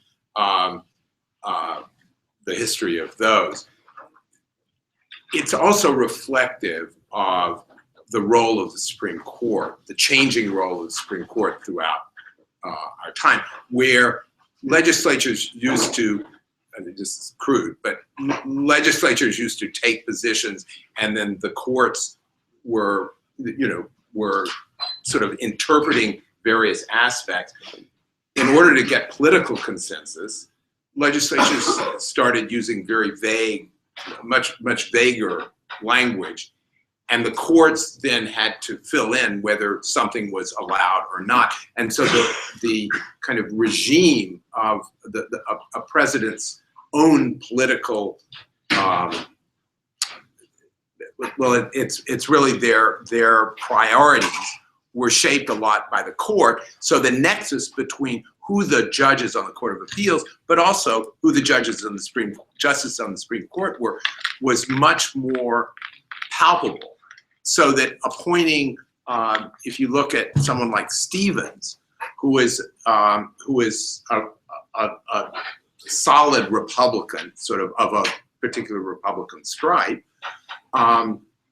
the history of those. It's also reflective of the role of the Supreme Court, the changing role of the Supreme Court throughout our time, where legislatures used to, and this is crude, but legislatures used to take positions, and then the courts were sort of interpreting various aspects. In order to get political consensus, legislatures started using very vague, much vaguer language, and the courts then had to fill in whether something was allowed or not. And so the kind of regime of a president's own political, it's really their priorities were shaped a lot by the court. So the nexus between who the judges on the Court of Appeals, but also who the judges on the justice on the Supreme Court were, was much more palpable. So that appointing, if you look at someone like Stevens, who is a solid Republican, sort of a particular Republican stripe,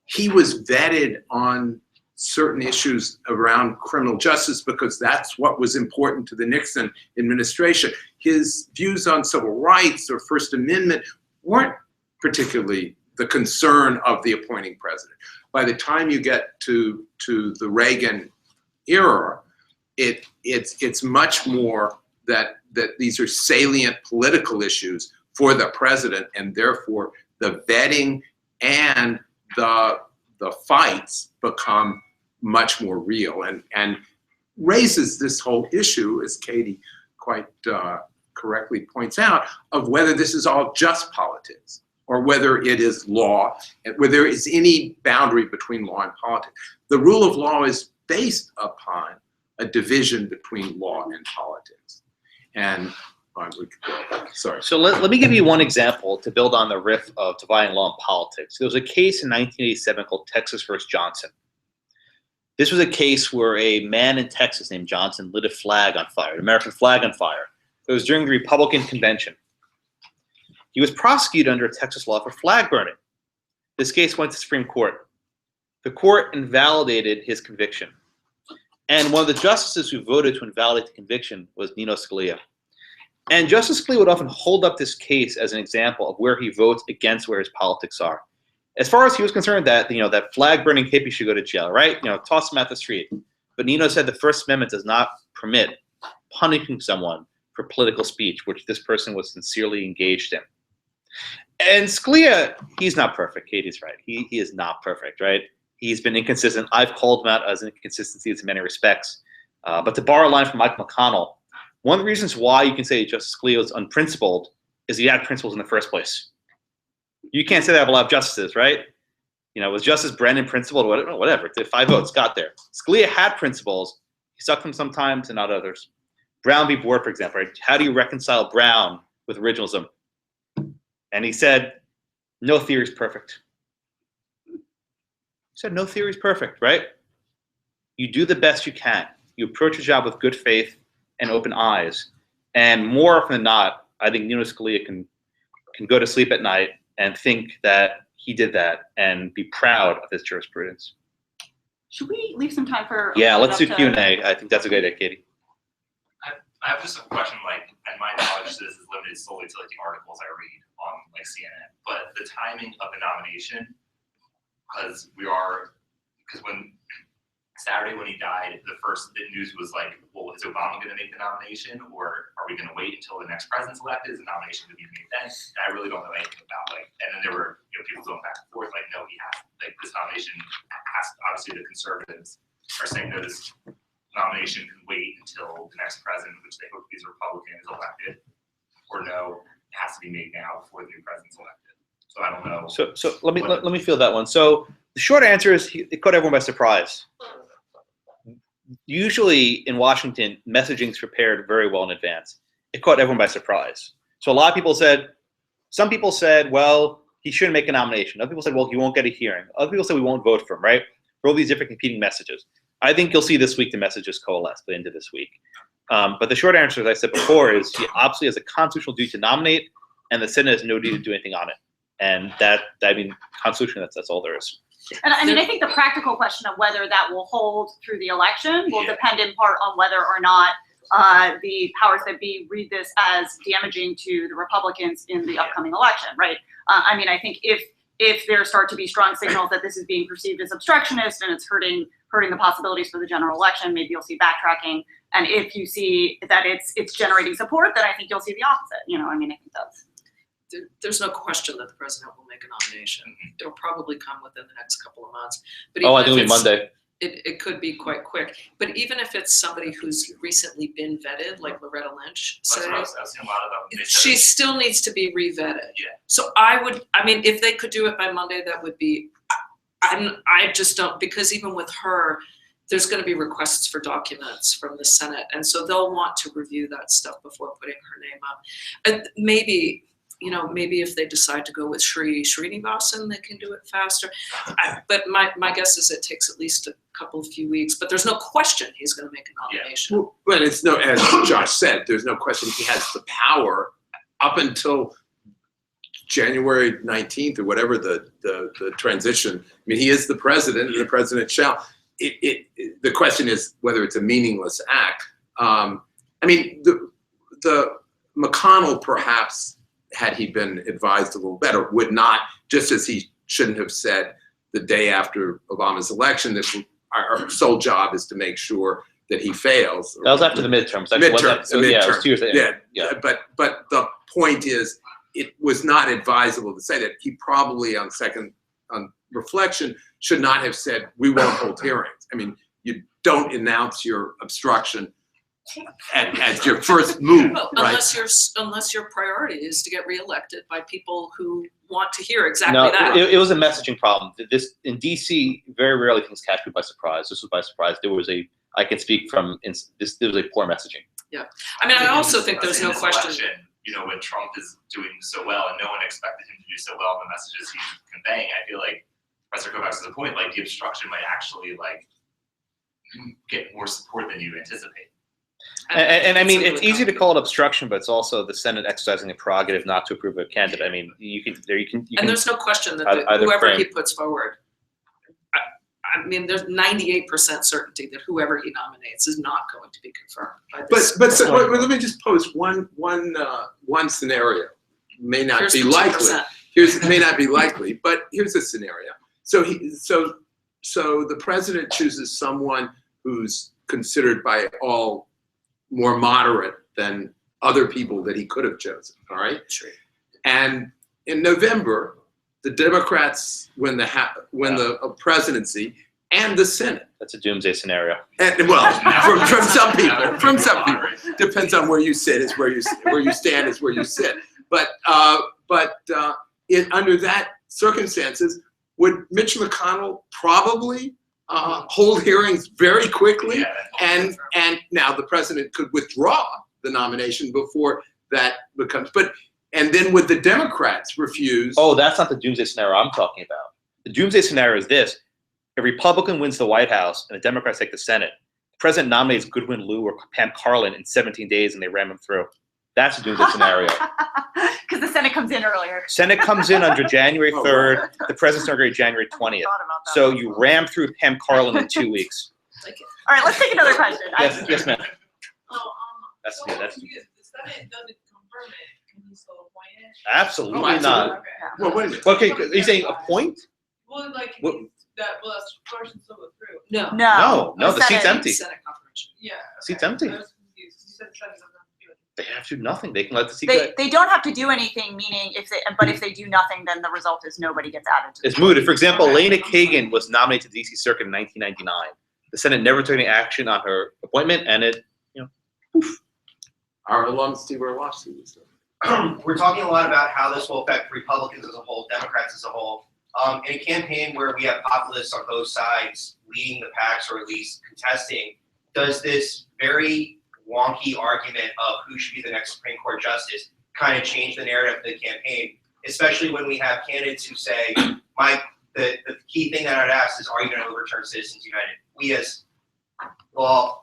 he was vetted on certain issues around criminal justice because that's what was important to the Nixon administration. His views on civil rights or First Amendment weren't particularly the concern of the appointing president. By the time you get to the Reagan era, it's much more that these are salient political issues for the president, and therefore the vetting and the fights become much more real. And raises this whole issue, as Katie quite correctly points out, of whether this is all just politics or whether it is law, and whether there is any boundary between law and politics. The rule of law is based upon a division between law and politics. And sorry. So let me give you one example to build on the riff of dividing law and politics. There was a case in 1987 called Texas versus Johnson. This was a case where a man in Texas named Johnson lit a flag on fire, an American flag on fire. It was during the Republican convention. He was prosecuted under Texas law for flag burning. This case went to the Supreme Court. The court invalidated his conviction. And one of the justices who voted to invalidate the conviction was Nino Scalia. And Justice Scalia would often hold up this case as an example of where he votes against where his politics are. As far as he was concerned, that that flag burning hippie should go to jail, right? Toss him out the street. But Nino said the First Amendment does not permit punishing someone for political speech, which this person was sincerely engaged in. And Scalia, he's not perfect. Katie's right. He is not perfect, right? He's been inconsistent. I've called him out as inconsistencies in many respects. But to borrow a line from Mike McConnell, one of the reasons why you can say Justice Scalia is unprincipled is he had principles in the first place. You can't say that of a lot of justices, right? Was Justice Brennan principled? Whatever. 5 votes got there. Scalia had principles. He stuck them sometimes and not others. Brown v. Board, for example, right? How do you reconcile Brown with originalism? And he said, no theory is perfect. He said, no theory is perfect, right? You do the best you can. You approach a job with good faith and open eyes. And more often than not, I think Nino Scalia can go to sleep at night and think that he did that and be proud of his jurisprudence. Should we leave some time for? Yeah, let's do Q&A. I think that's a good idea, Katie. I have just a question, and my knowledge of this is limited solely to the articles I read on CNN. But the timing of the nomination, because when Saturday when he died, the news was like, well, is Obama going to make the nomination, or are we going to wait until the next president's elected? Is the nomination going to be made then? And I really don't know anything about and then there were people going back and forth no, he has this nomination has. Obviously, the conservatives are saying no, this nomination can wait until the next president, which they hope is a Republican, is elected, or no, it has to be made now before the new president's elected. So I don't know. So let me field that one. So the short answer is it caught everyone by surprise. Usually in Washington, messaging is prepared very well in advance. It caught everyone by surprise. So a lot of people said, some people said, well, he shouldn't make a nomination. Other people said, well, he won't get a hearing. Other people said we won't vote for him, right? For all these different competing messages. I think you'll see this week the messages coalesce by the end of this week. But the short answer, as I said before, is he obviously has a constitutional duty to nominate, and the Senate has no duty to do anything on it. And constitutionally, that's all there is. And I think the practical question of whether that will hold through the election will depend in part on whether or not the powers that be read this as damaging to the Republicans in the upcoming election, right? I think if there start to be strong signals that this is being perceived as obstructionist and it's hurting the possibilities for the general election, maybe you'll see backtracking. And if you see that it's generating support, then I think you'll see the opposite. I think that's. There's no question that the president will make a nomination. It'll probably come within the next couple of months. But I think it'll be Monday. It could be quite quick. But even if it's somebody who's recently been vetted, like Loretta Lynch, I've seen a lot of them. She still needs to be re-vetted. Yeah. So if they could do it by Monday, that would be, I just don't, because even with her, there's going to be requests for documents from the Senate. And so they'll want to review that stuff before putting her name up. And maybe if they decide to go with Srinivasan, they can do it faster. But my guess is it takes at least a few weeks. But there's no question he's going to make a nomination. But it's as Josh said, there's no question he has the power up until January 19th or whatever the transition. He is the president, and the president shall. The question is whether it's a meaningless act. The McConnell perhaps, had he been advised a little better, would not, just as he shouldn't have said the day after Obama's election, that our sole job is to make sure that he fails. That was after the midterms. Yeah, it was 2 years later. Yeah. But the point is, it was not advisable to say that. He probably, on reflection, should not have said, we won't hold hearings. you don't announce your obstruction at your first move, Well, right? unless your priority is to get reelected by people who want to hear exactly No, that. it was a messaging problem. This in DC, very rarely things catch me by surprise. This was by surprise. There was I can speak from this. There was a poor messaging. Yeah, I mean, I also think there's no In this question. election, you know, when Trump is doing so well and no one expected him to do so well in the messages he's conveying, I feel like Professor Kovacs has a point, like the obstruction might actually like get more support than you anticipate. And I mean, It's it's really easy to call it obstruction, but it's also the Senate exercising a prerogative not to approve a candidate. I mean, you can. And there's no question that either whoever frame. he puts forward, I mean, there's 98% certainty that whoever he nominates is not going to be confirmed by this. But let me just pose one scenario. May not Here's be the likely. 2%. May not be likely, but here's a scenario. So the president chooses someone who's considered by all more moderate than other people that he could have chosen. All right. Sure. And in November, the Democrats win the presidency and the Senate. That's a doomsday scenario. And, well, from some people, depends on where you sit. Is where you stand is where you sit. But under that circumstances, would Mitch McConnell probably hold hearings very quickly? Yeah. And now the president could withdraw the nomination before that becomes. And then would the Democrats refuse? Oh, that's not the doomsday scenario I'm talking about. The doomsday scenario is this: a Republican wins the White House and the Democrats take the Senate. The president nominates Goodwin Liu or Pam Karlan in 17 days and they ram him through. That's a doomsday scenario. Because the Senate comes in earlier. Senate comes in under January 3rd. The president's inaugurated January 20th. Thought about that So one. you ram through Pam Karlan in 2 weeks. Like it. All right, let's take another question. Yes, ma'am. Oh, That's so good. I'm That's confused. The Senate doesn't confirm it. Can he still appoint it? absolutely Oh, absolutely. not. Okay. Well, wait a minute. Okay, are you saying appoint? Well, like, What- will that person still go through? No. No, the seat's Senate- empty. Senate confirmation. Yeah. Seat's okay. empty. I was confused. You said the Senate doesn't have to do it. They have to do nothing. They can let the seat go. They don't have to do anything, meaning but if they do nothing, then the result is nobody gets added to the It's mooted. For example, Elena Kagan was nominated to the DC Circuit in 1999. The Senate never took any action on her appointment, and it, poof. Our alum Steve Orlowski was We're talking a lot about how this will affect Republicans as a whole, Democrats as a whole. In a campaign where we have populists on both sides leading the packs or at least contesting, does this very wonky argument of who should be the next Supreme Court justice kind of change the narrative of the campaign, especially when we have candidates who say, the key thing that I'd ask is, are you going to overturn Citizens United? We as law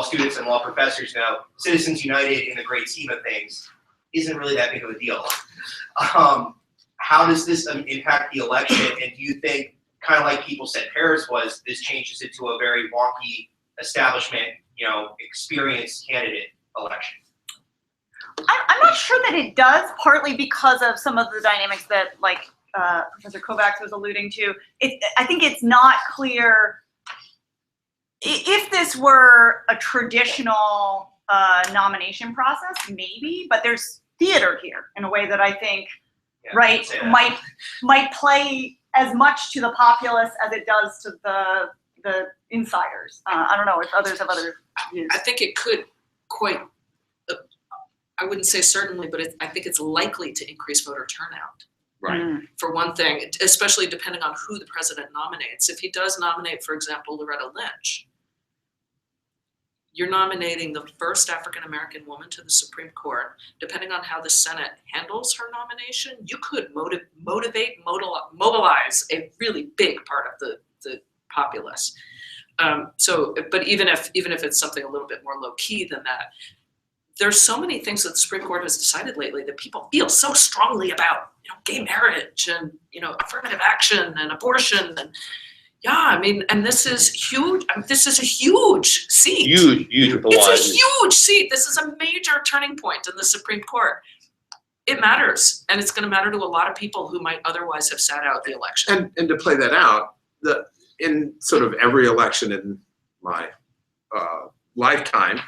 students and law professors know Citizens United in the great scheme of things isn't really that big of a deal. How does this impact the election? And do you think, kind of like people said Paris was, this changes it to a very wonky establishment, experienced candidate election? I'm not sure that it does, partly because of some of the dynamics that, like Professor Kovacs was alluding to. I think it's not clear if this were a traditional nomination process, maybe, but there's theater here in a way that I think, might play as much to the populace as it does to the insiders. I don't know if others have other views. I think it could quite, I wouldn't say certainly, but I think it's likely to increase voter turnout. right. For one thing, especially depending on who the president nominates. If he does nominate, for example, Loretta Lynch, you're nominating the first African-American woman to the Supreme Court. Depending on how the Senate handles her nomination, you could mobilize a really big part of the populace. But even if it's something a little bit more low-key than that, there's so many things that the Supreme Court has decided lately that people feel so strongly about, gay marriage and, affirmative action and abortion and, and this is huge. This is a huge seat. Huge It's a huge seat. This is a major turning point in the Supreme Court. It matters, and it's going to matter to a lot of people who might otherwise have sat out the election. And to play that out, in sort of every election in my lifetime,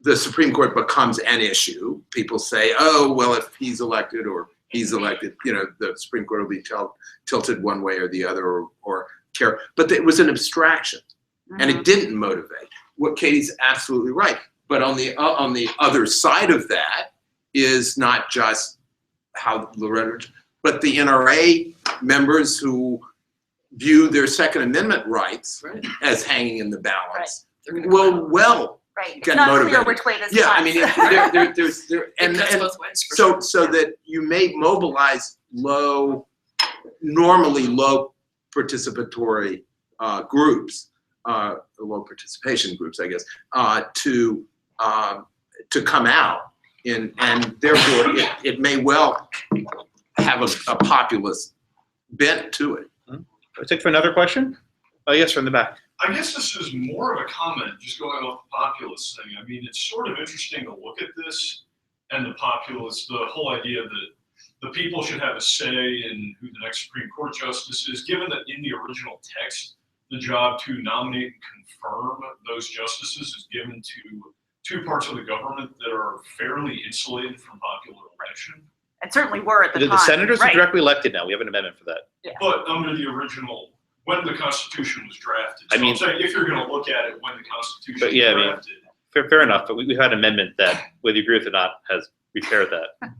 the Supreme Court becomes an issue. People say, oh, well, if he's elected or he's elected, the Supreme Court will be tilted one way or the other or care. But it was an abstraction. and it didn't motivate. What Katie's absolutely right. But on the other side of that is not just how Loretta, but the NRA members who view their Second Amendment rights Right. as hanging in the balance. They're gonna Well, Right. It's get not motivated. clear which way this yeah, I cuts. mean, there's It and cuts both ways for so sure. that you may mobilize normally low participatory groups, low participation groups, I guess, to come out, and therefore it may well have a populist bent to it. Let's take for another question. Oh yes, from the back. I guess this is more of a comment, just going off the populist thing. I mean, it's sort of interesting to look at this and the populist, the whole idea that the people should have a say in who the next Supreme Court justice is, given that in the original text, the job to nominate and confirm those justices is given to two parts of the government that are fairly insulated from popular election. And certainly were at the time. The senators right. are directly elected now. We have an amendment for that. But under the original, when the Constitution was drafted, so I mean- I'm saying if you're going to look at it when the Constitution But yeah, I was mean- drafted, Fair enough, but we've had an amendment that, whether you agree with it or not, has repaired that.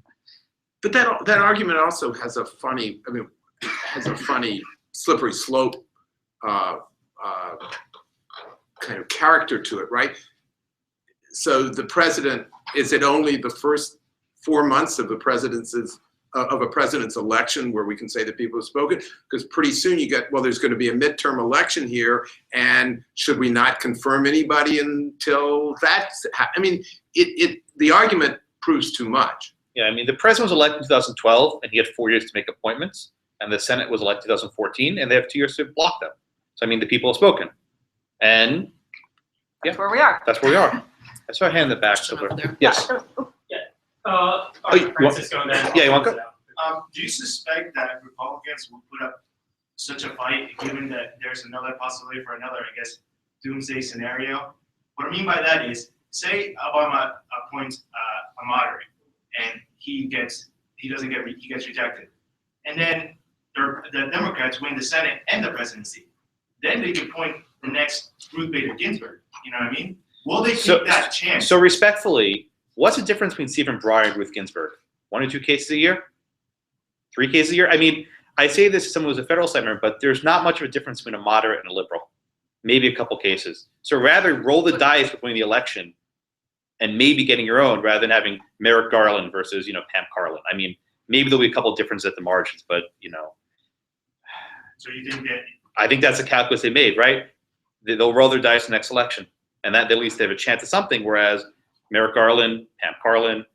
But that argument also has a funny, slippery slope kind of character to it, right? So the president, is it only the first 4 months of a president's election where we can say that people have spoken? Because pretty soon you get, well, there's going to be a midterm election here, and should we not confirm anybody until that's, I mean, the argument proves too much. Yeah, I mean, the president was elected in 2012, and he had 4 years to make appointments, and the Senate was elected in 2014, and they have 2 years to block them. So, I mean, the people have spoken. And That's where we are. that's where we are. I saw a hand in the back. Question somewhere. over there. Yes. Francis, going down. Yeah, you want to go? Do you suspect that Republicans will put up such a fight, given that there's another possibility for another, I guess, doomsday scenario? What I mean by that is, say Obama appoints a moderate, and he gets rejected, and then the Democrats win the Senate and the presidency. Then they could appoint the next Ruth Bader Ginsburg. You know what I mean? Will they take that chance? So respectfully, what's the difference between Stephen Breyer and Ruth Ginsburg? 1 or 2 cases a year? 3 cases a year? I mean, I say this as someone who's a Federalist member, but there's not much of a difference between a moderate and a liberal. Maybe a couple cases. So rather roll the dice between the election and maybe getting your own, rather than having Merrick Garland versus, Pam Carlin. I mean, maybe there'll be a couple of differences at the margins, but, So you think that? I think that's a calculus they made, right? They'll roll their dice the next election, and that at least they have a chance at something. Whereas Merrick Garland, Pam Carlin,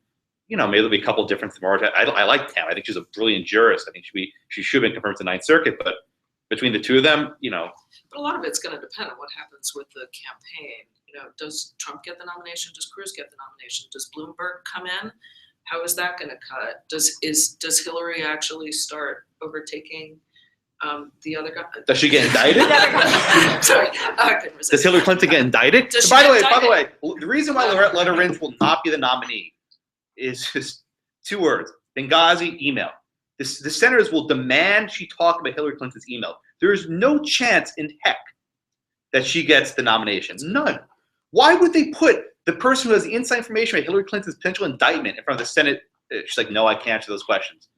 maybe there'll be a couple of different margins. I like Pam. I think she's a brilliant jurist. I think she should have been confirmed to the Ninth Circuit. But between the two of them, But a lot of it's going to depend on what happens with the campaign. Does Trump get the nomination? Does Cruz get the nomination? Does Bloomberg come in? How is that going to cut? Does Hillary actually start overtaking the other guy? Does she get indicted? Sorry, I couldn't resist. Does Hillary Clinton get indicted? Does she By get the way, the reason why Loretta Lynch will not be the nominee is just 2 words: Benghazi email. The senators will demand she talk about Hillary Clinton's email. There is no chance in heck that she gets the nomination. None. Why would they put the person who has the inside information about Hillary Clinton's potential indictment in front of the Senate? She's like, no, I can't answer those questions.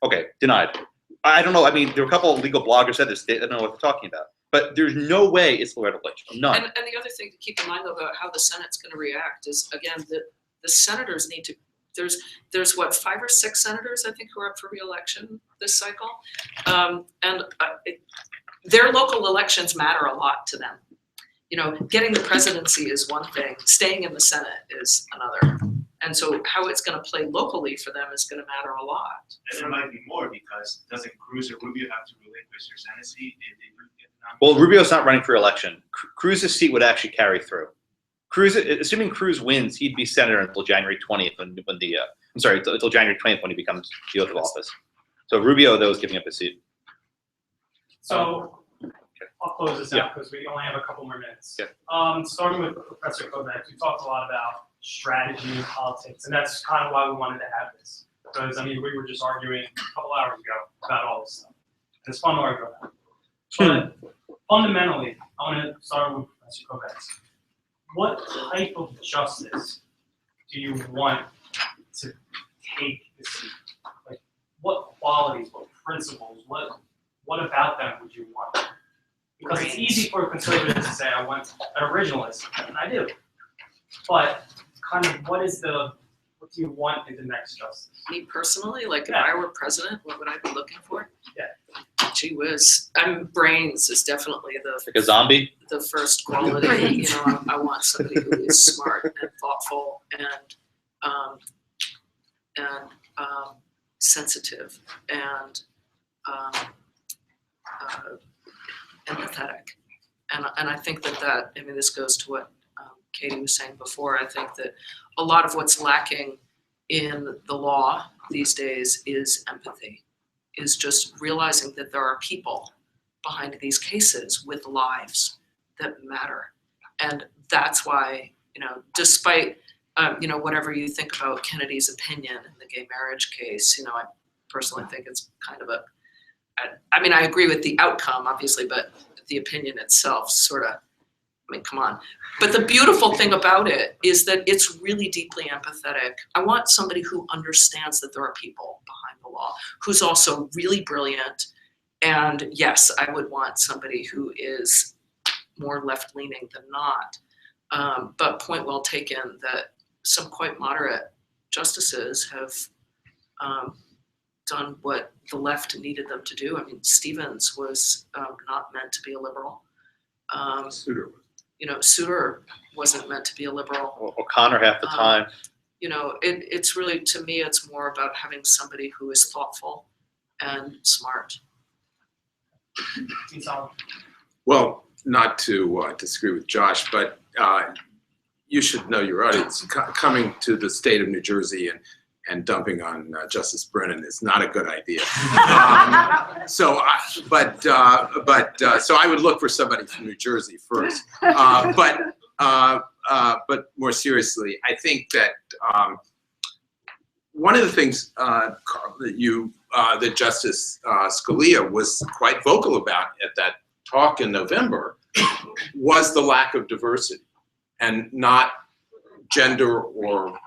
Okay, denied. I don't know. I mean, there were a couple of legal bloggers who said this. They don't know what they're talking about. But there's no way it's Loretta Lynch. None. And the other thing to keep in mind though about how the Senate's going to react is, again, the senators need to. There's what, 5 or 6 senators I think who are up for re-election this cycle, and their local elections matter a lot to them. Getting the presidency is one thing, staying in the Senate is another. And so how it's going to play locally for them is going to matter a lot. And there might be more, because doesn't Cruz or Rubio have to relinquish their Senate seat if they do get the nomination? Well, Rubio's not running for election. Cruz's seat would actually carry through. Assuming Cruz wins, he'd be senator until January 20th until January 20th when he becomes the oath of office. So Rubio, though, is giving up his seat. So I'll close this out because we only have a couple more minutes. Yeah. Starting with Professor Kovacs, we talked a lot about strategy and politics, and that's kind of why we wanted to have this. Because, we were just arguing a couple hours ago about all this stuff. It's fun to argue about. But fundamentally, I want to start with Professor Kovacs. What type of justice do you want to take the seat? Like, what qualities, what principles, what about them would you want? Because it's easy for a conservative to say, I want an originalist, and I do. But kind of what do you want in the next justice? Me personally, like if Yeah. I were president, what would I be looking for? Yeah. Gee whiz. Brains is definitely Like a zombie? the first quality. You know, I want somebody who is smart and thoughtful and sensitive and empathetic. And I think that I mean, this goes to what Katie was saying before. I think that a lot of what's lacking in the law these days is empathy, is just realizing that there are people behind these cases with lives that matter. And that's why, you know, despite, you know, whatever you think about Kennedy's opinion in the gay marriage case, you know, I personally think it's kind of I mean, I agree with the outcome, obviously, but the opinion itself sort of, I mean, come on. But the beautiful thing about it is that it's really deeply empathetic. I want somebody who understands that there are people behind the law, who's also really brilliant. And yes, I would want somebody who is more left-leaning than not. But point well taken that some quite moderate justices have done what the left needed them to do. I mean, Stevens was not meant to be a liberal. Souter was. You know, Souter wasn't meant to be a liberal. O'Connor half the time. You know, it's really, to me, it's more about having somebody who is thoughtful and smart. Dean Solomon. Well, not to disagree with Josh, but you should know your audience. Coming to the state of New Jersey and dumping on Justice Brennan is not a good idea. So I would look for somebody from New Jersey first. But more seriously, I think that one of the things, Carl, that Justice Scalia was quite vocal about at that talk in November was the lack of diversity, and not gender or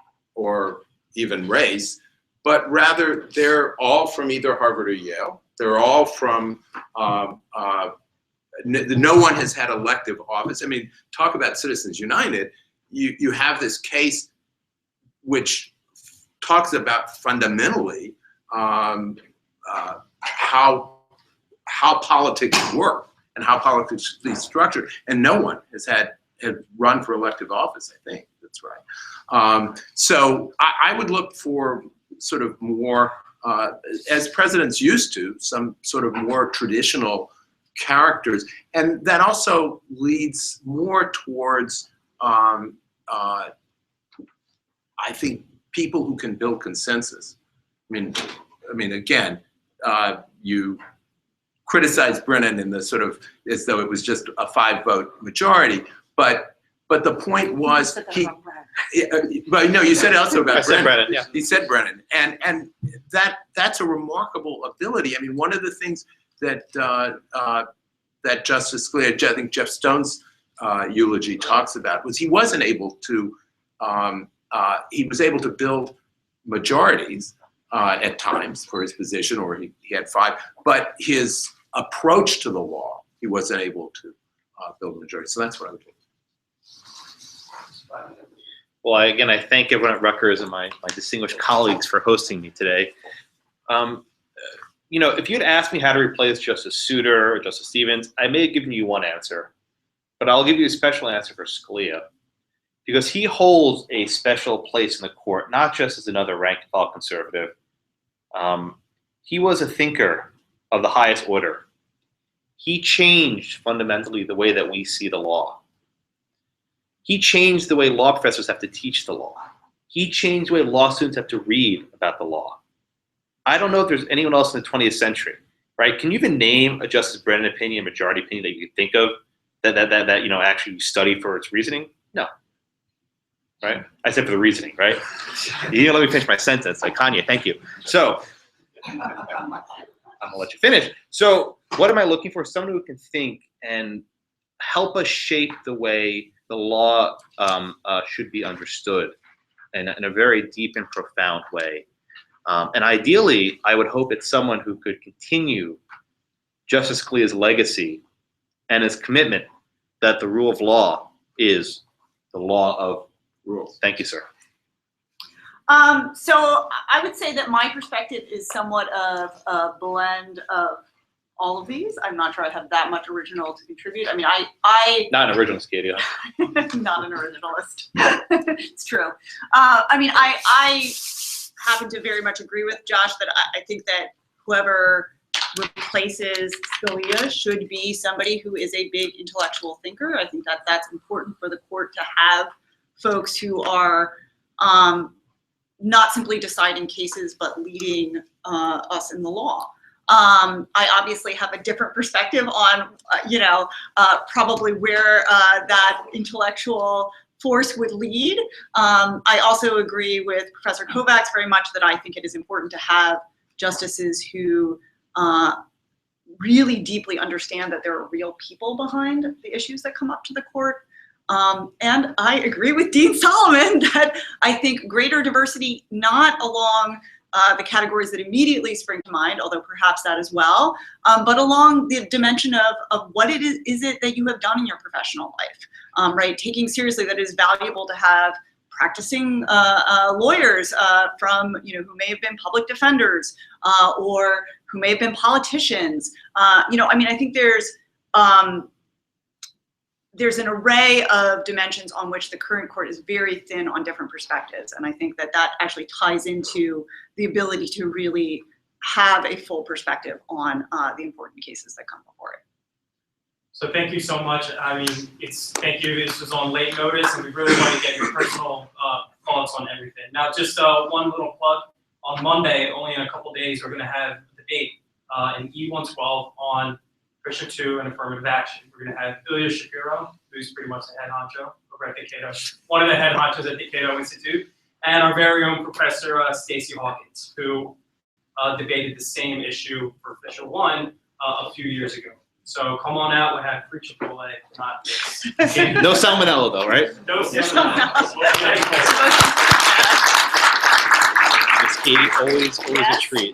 even race, but rather they're all from either Harvard or Yale. They're all from, no one has had elective office. I mean, talk about Citizens United. You have this case which talks about fundamentally how politics work and how politics is structured, and no one has had run for elective office, I think. That's right. So I would look for sort of more, as presidents used to, some sort of more traditional characters. And that also leads more towards, I think, people who can build consensus. I mean, again, you criticize Brennan in the sort of, as though it was just a 5-vote majority, but the point was but no, you said it also about Brennan. Yeah. He said Brennan, and that's a remarkable ability. I mean, one of the things that that Justice Scalia, I think Jeff Stone's eulogy talks about, was he wasn't able to he was able to build majorities at times for his position, or he had 5, but his approach to the law, he wasn't able to build a majority. So that's what I would do. Well, I thank everyone at Rutgers and my distinguished colleagues for hosting me today. You know, if you'd asked me how to replace Justice Souter or Justice Stevens, I may have given you one answer, but I'll give you a special answer for Scalia, because he holds a special place in the court, not just as another rank-and-file conservative. He was a thinker of the highest order. He changed fundamentally the way that we see the law. He changed the way law professors have to teach the law. He changed the way law students have to read about the law. I don't know if there's anyone else in the 20th century, right? Can you even name a Justice Brennan opinion, a majority opinion that you could think of that you know, actually you study for its reasoning? No, right? I said for the reasoning, right? You didn't let me finish my sentence, like Kanye, thank you. So, I'm gonna let you finish. So what am I looking for? Someone who can think and help us shape the way the law should be understood in a very deep and profound way. And ideally, I would hope it's someone who could continue Justice Scalia's legacy and his commitment that the rule of law is the law of rules. Thank you, sir. So I would say that my perspective is somewhat of a blend of all of these. I'm not sure I have that much original to contribute. I mean, I Not an original, Scalia. not an originalist. It's true. I mean, I happen to very much agree with Josh that I think that whoever replaces Scalia should be somebody who is a big intellectual thinker. I think that that's important for the court to have folks who are not simply deciding cases, but leading us in the law. I obviously have a different perspective on, probably where that intellectual force would lead. I also agree with Professor Kovacs very much that I think it is important to have justices who really deeply understand that there are real people behind the issues that come up to the court. And I agree with Dean Solomon that I think greater diversity, not along the categories that immediately spring to mind, although perhaps that as well, but along the dimension of what it is it that you have done in your professional life, right? Taking seriously that it is valuable to have practicing lawyers from, who may have been public defenders or who may have been politicians. I mean, I think there's an array of dimensions on which the current court is very thin on different perspectives. And I think that that actually ties into the ability to really have a full perspective on the important cases that come before it. So thank you so much. I mean, thank you. This was on late notice, and we really want to get your personal thoughts on everything. Now, just one little plug. On Monday, only in a couple days, we're going to have a debate in E112 on Christian 2 and affirmative action. We're going to have Ilya Shapiro, who's pretty much the head honcho over at the Cato, one of the head honchos at the Cato Institute, and our very own Professor Stacey Hawkins, who debated the same issue for Fisher 1 a few years ago. So come on out. We'll have free Chipotle, not this. No salmonella, though, right? No salmonella. It's Katie, always a treat.